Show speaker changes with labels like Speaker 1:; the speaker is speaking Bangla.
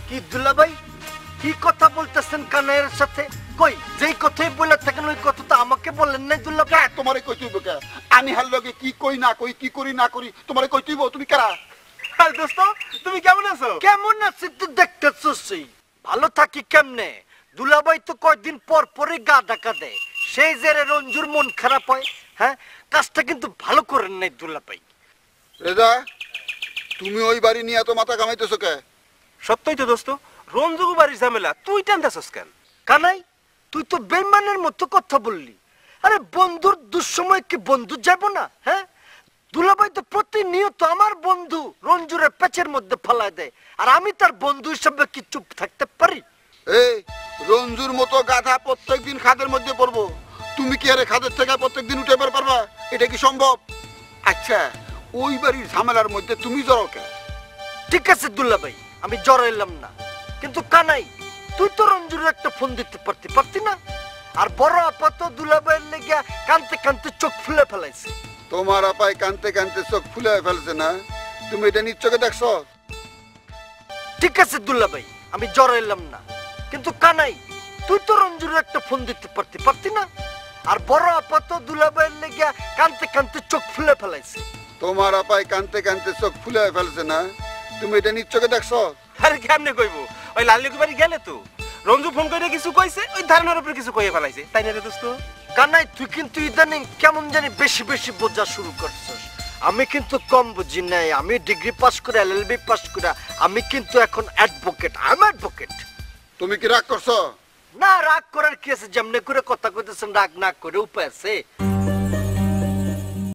Speaker 1: কি দুলা ভাই কি কথা বলতেছেন কানাইয়ের সাথে? কই যেই কথাই বলে থাকেন ওই কথা তো আমাকে বলেন নাই দুলা ভাই।
Speaker 2: তোমারে কই তুইব কে? আমি হার লগে কি কই না কই কি করি না করি তোমারে কই তুইব? তুমি কারা?
Speaker 3: আরে দোস্ত তুমি কেমন আছো?
Speaker 1: কেমন আছি তুই দেখতেছসই। ভালো থাকি কেমনে? দুলাভাই তো কয়েকদিন পর পরে গা ডাকা দেয়, সেই জেরে রঞ্জুর মন খারাপ হয়। হ্যাঁ, কাজটা কিন্তু ভালো করেন নাই দুলাভাই।
Speaker 2: রেজা তুমি ওই বাড়ি নিয়ে এত মাথা কামাইতেছো কে?
Speaker 3: সত্যই তো দোস্ত, রঞ্জু বাড়ির ঝামেলা তুই টানতেছস কেন?
Speaker 1: কানাই তুই তো বেইমানের মতো কথা বললি। আরে বন্ধুর দুঃসময় কি বন্ধু যাব না? হ্যাঁ, দুলাভাই তো প্রতিনিয়ত আমার বন্ধু রঞ্জুরে পেচের মধ্যে ফেলায় দেয়, আর আমি তার বন্ধু হিসেবে কি চুপ থাকতে পারি?
Speaker 2: এই রঞ্জুর মতো গাধা প্রত্যেকদিন খাদের মধ্যে পড়বো, তুমি কি আরে খাদের থেকে প্রত্যেকদিন উঠে পারবা? এটা কি সম্ভব? আচ্ছা ওই বাড়ির ঝামেলার মধ্যে তুমি জড়ো কে?
Speaker 1: ঠিক আছে দুলাভাই, আমি জড়াইলাম না, কিন্তু কানাই তুই তো রঞ্জুর একটা ফোন দিতে পারতি না? আর বড় আপাত দুলাভাইয়ের লেগে কানতে কানতে চোখ ফুলে ফেলাইছে।
Speaker 2: তোমার আপায় কানতে কানতে চোখ ফুলে ফেলছে না? তুমি এটা নিজ চোখে দেখছো?
Speaker 1: ঠিক আছে দুলাভাই, আমি জড়াইলাম না, কিন্তু কানাই তুই তো রঞ্জুর একটা ফোন দিতে পারতি না? আর বড় আপাত দুলাভাইয়ের লেগে কানতে কানতে চোখ ফুলে ফেলাইছে।
Speaker 2: তোমার আপায় কানতে কানতে চোখ ফুলে ফেলছে না? তুমি এটা নিজ চোখে দেখছো?
Speaker 3: আরে কেমনে কইবো, ওই লাল্লিকু বাড়ি গেলে তো রঞ্জু ফোন করে কিছু কইছে, ওই ধারণার উপরে কিছু কইয়ে ফেলাইছে, তাই না রে দোস্ত?
Speaker 1: কানাই তুই কিন্তু ইদানিং কেমন জানি বেশি বেশি বোঝা শুরু করছিস। আমি কিন্তু কম বুঝি নাই, আমি ডিগ্রি পাস করে এলএলবি পাস করে আমি কিন্তু এখন অ্যাডভোকেট। আমি অ্যাডভোকেট।
Speaker 2: তুমি কি রাগ করছো?
Speaker 1: না, রাগ করার কি আছে? যেমনে করে কথা কইতেছেন রাগ না করে উপায় আছে?